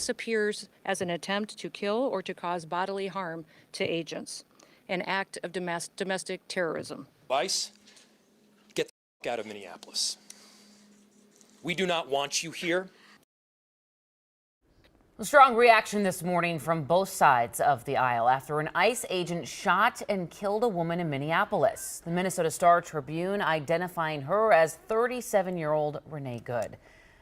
This appears as an attempt to kill or to cause bodily harm to agents, an act of domestic terrorism. Vice, get the f*** out of Minneapolis. We do not want you here. A strong reaction this morning from both sides of the aisle after an ICE agent shot and killed a woman in Minneapolis. The Minnesota Star-Tribune identifying her as 37-year-old Renee Good.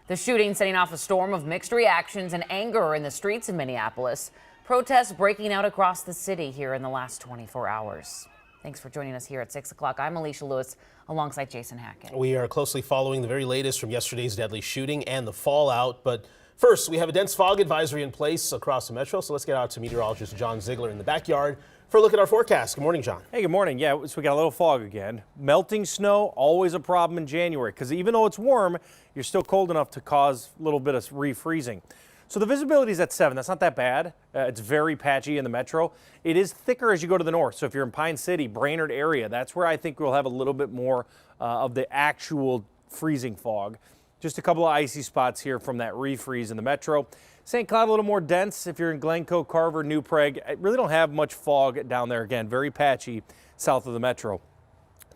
The shooting setting off a storm of mixed reactions and anger in the streets of Minneapolis. Protests breaking out across the city here in the last 24 hours. Thanks for joining us here at 6 o'clock. I'm Alicia Lewis alongside Jason Hackett. We are closely following the very latest from yesterday's deadly shooting and the fallout. But first, we have a dense fog advisory in place across the metro. So let's get out to meteorologist John Ziegler in the backyard for a look at our forecast. Good morning, John. Hey, good morning. Yeah, so we got a little fog again. Melting snow, always a problem in January because even though it's warm, you're still cold enough to cause a little bit of refreezing. So the visibility is at 7. That's not that bad. It's very patchy in the metro. It is thicker as you go to the north. So if you're in Pine City, Brainerd area, that's where I think we'll have a little bit more of the actual freezing fog. Just a couple of icy spots here from that refreeze in the metro. St. Cloud a little more dense if you're in Glencoe, Carver, New Prague. I really don't have much fog down there. Again, very patchy south of the metro.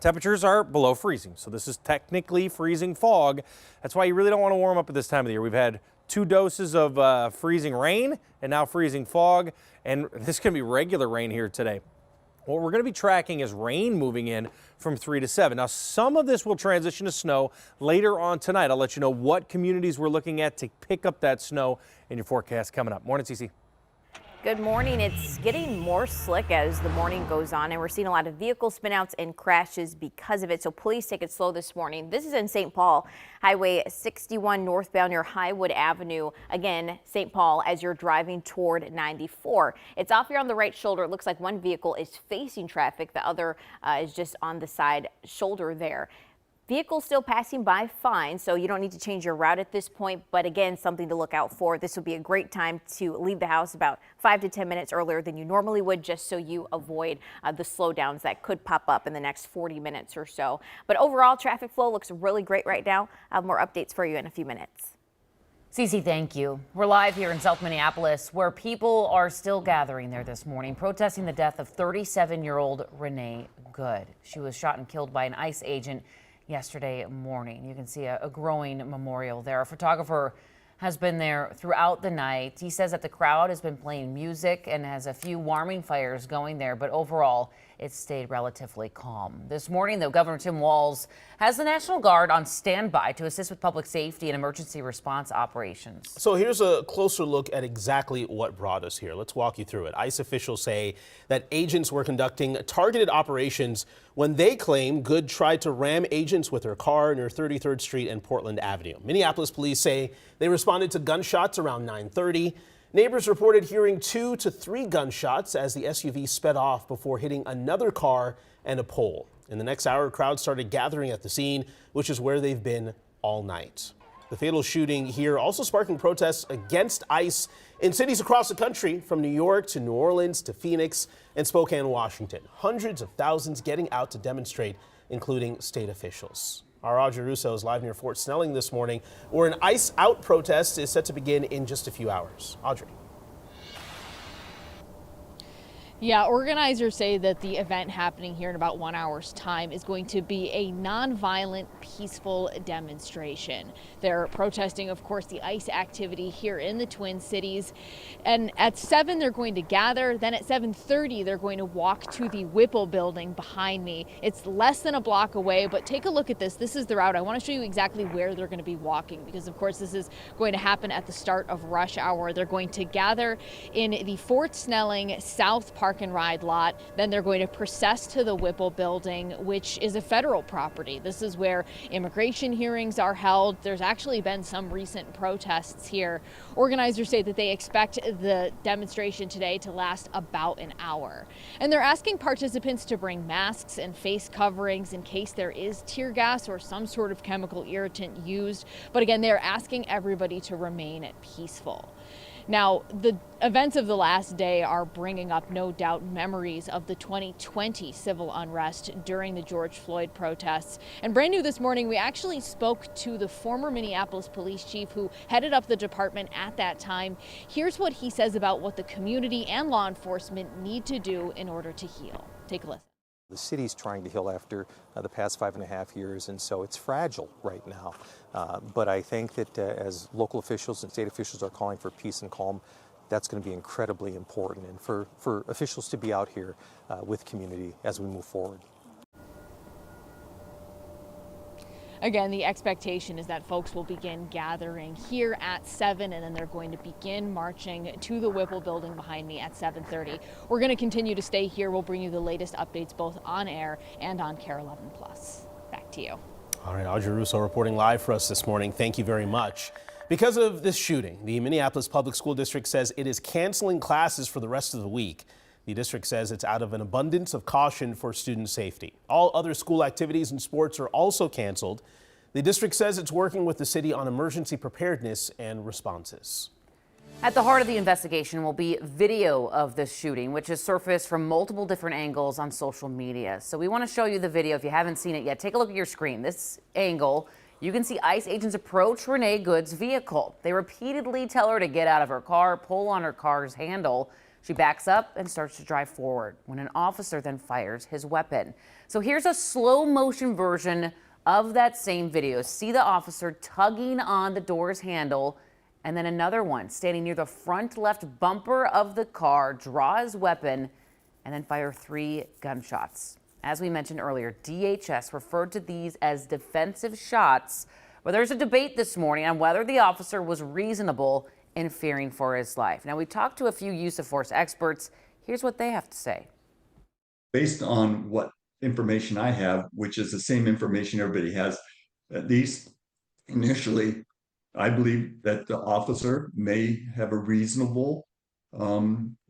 Temperatures are below freezing, so this is technically freezing fog. That's why you really don't want to warm up at this time of the year. We've had 2 doses of freezing rain and now freezing fog, and this is going to be regular rain here today. What we're going to be tracking is rain moving in from 3 to 7. Now, some of this will transition to snow later on tonight. I'll let you know what communities we're looking at to pick up that snow in your forecast coming up. Morning, Cece. Good morning. It's getting more slick as the morning goes on, and we're seeing a lot of vehicle spinouts and crashes because of it. So please take it slow this morning. This is in St. Paul, Highway 61 northbound near Highwood Avenue. Again, St. Paul, as you're driving toward 94. It's off here on the right shoulder. It looks like one vehicle is facing traffic. The other is just on the side shoulder there. Vehicles still passing by fine, so you don't need to change your route at this point. But again, something to look out for. This would be a great time to leave the house about 5 to 10 minutes earlier than you normally would, just so you avoid the slowdowns that could pop up in the next 40 minutes or so. But overall, traffic flow looks really great right now. I have more updates for you in a few minutes. Cece, thank you. We're live here in South Minneapolis, where people are still gathering there this morning, protesting the death of 37-year-old Renee Good. She was shot and killed by an ICE agent yesterday morning. You can see a growing memorial there. A photographer has been there throughout the night. He says that the crowd has been playing music and has a few warming fires going there, but overall it's stayed relatively calm. This morning, though, Governor Tim Walz has the National Guard on standby to assist with public safety and emergency response operations. So here's a closer look at exactly what brought us here. Let's walk you through it. ICE officials say that agents were conducting targeted operations when they claim Good tried to ram agents with her car near 33rd Street and Portland Avenue. Minneapolis police say they responded to gunshots around 9:30. Neighbors reported hearing 2 to 3 gunshots as the SUV sped off before hitting another car and a pole. In the next hour, crowds started gathering at the scene, which is where they've been all night. The fatal shooting here also sparking protests against ICE in cities across the country, from New York to New Orleans to Phoenix and Spokane, Washington. Hundreds of thousands getting out to demonstrate, including state officials. Our Audrey Russo is live near Fort Snelling this morning, where an ICE out protest is set to begin in just a few hours. Audrey. Yeah, organizers say that the event happening here in about 1 hour's time is going to be a nonviolent, peaceful demonstration. They're protesting, of course, the ICE activity here in the Twin Cities. And at 7, they're going to gather. Then at 7:30, they're going to walk to the Whipple building behind me. It's less than a block away, but take a look at this. This is the route. I want to show you exactly where they're going to be walking because, of course, this is going to happen at the start of rush hour. They're going to gather in the Fort Snelling South Park and Ride lot. Then they're going to process to the Whipple building, which is a federal property. This is where immigration hearings are held. There's actually been some recent protests here. Organizers say that they expect the demonstration today to last about an hour. And they're asking participants to bring masks and face coverings in case there is tear gas or some sort of chemical irritant used. But again, they're asking everybody to remain peaceful. Now, the events of the last day are bringing up, no doubt, memories of the 2020 civil unrest during the George Floyd protests. And brand new this morning, we actually spoke to the former Minneapolis police chief who headed up the department at that time. Here's what he says about what the community and law enforcement need to do in order to heal. Take a listen. The city's trying to heal after the past 5.5 years, and so it's fragile right now. But I think that as local officials and state officials are calling for peace and calm, that's going to be incredibly important, and for officials to be out here with community as we move forward. Again, the expectation is that folks will begin gathering here at 7, and then they're going to begin marching to the Whipple building behind me at 7:30. We're going to continue to stay here. We'll bring you the latest updates both on air and on KARE 11+. Back to you. All right, Audrey Russo reporting live for us this morning. Thank you very much. Because of this shooting, the Minneapolis Public School District says it is canceling classes for the rest of the week. The district says it's out of an abundance of caution for student safety. All other school activities and sports are also canceled. The district says it's working with the city on emergency preparedness and responses. At the heart of the investigation will be video of this shooting, which has surfaced from multiple different angles on social media. So we want to show you the video. If you haven't seen it yet, take a look at your screen. This angle, you can see ICE agents approach Renee Good's vehicle. They repeatedly tell her to get out of her car, pull on her car's handle. She backs up and starts to drive forward when an officer then fires his weapon. So here's a slow motion version of that same video. See the officer tugging on the door's handle, and then another one standing near the front left bumper of the car, draw his weapon, and then fire 3 gunshots. As we mentioned earlier, DHS referred to these as defensive shots, but there's a debate this morning on whether the officer was reasonable in fearing for his life. Now, we talked to a few use of force experts. Here's what they have to say. Based on what information I have, which is the same information everybody has, at least initially, I believe that the officer may have a reasonable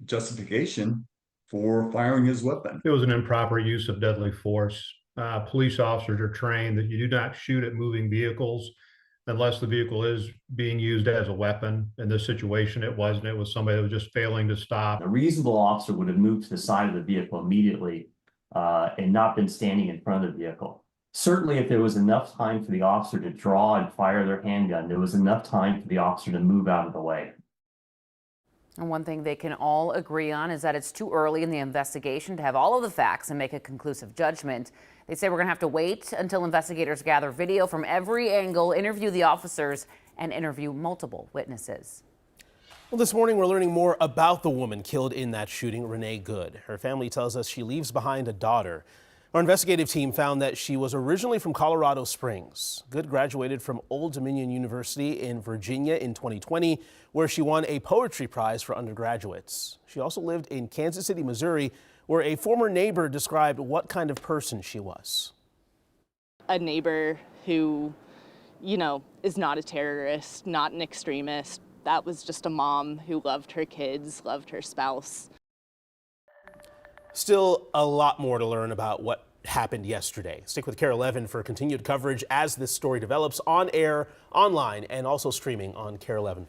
justification for firing his weapon. It was an improper use of deadly force. Police officers are trained that you do not shoot at moving vehicles unless the vehicle is being used as a weapon. In this situation, it wasn't. It was somebody that was just failing to stop. A reasonable officer would have moved to the side of the vehicle immediately and not been standing in front of the vehicle. Certainly, if there was enough time for the officer to draw and fire their handgun, there was enough time for the officer to move out of the way. And one thing they can all agree on is that it's too early in the investigation to have all of the facts and make a conclusive judgment. They say we're going to have to wait until investigators gather video from every angle, interview the officers, and interview multiple witnesses. Well, this morning we're learning more about the woman killed in that shooting, Renee Good. Her family tells us she leaves behind a daughter. Our investigative team found that she was originally from Colorado Springs. Good graduated from Old Dominion University in Virginia in 2020, where she won a poetry prize for undergraduates. She also lived in Kansas City, Missouri, where a former neighbor described what kind of person she was. A neighbor who, is not a terrorist, not an extremist. That was just a mom who loved her kids, loved her spouse. Still a lot more to learn about what happened yesterday. Stick with KARE 11 for continued coverage as this story develops on air, online, and also streaming on KARE 11+.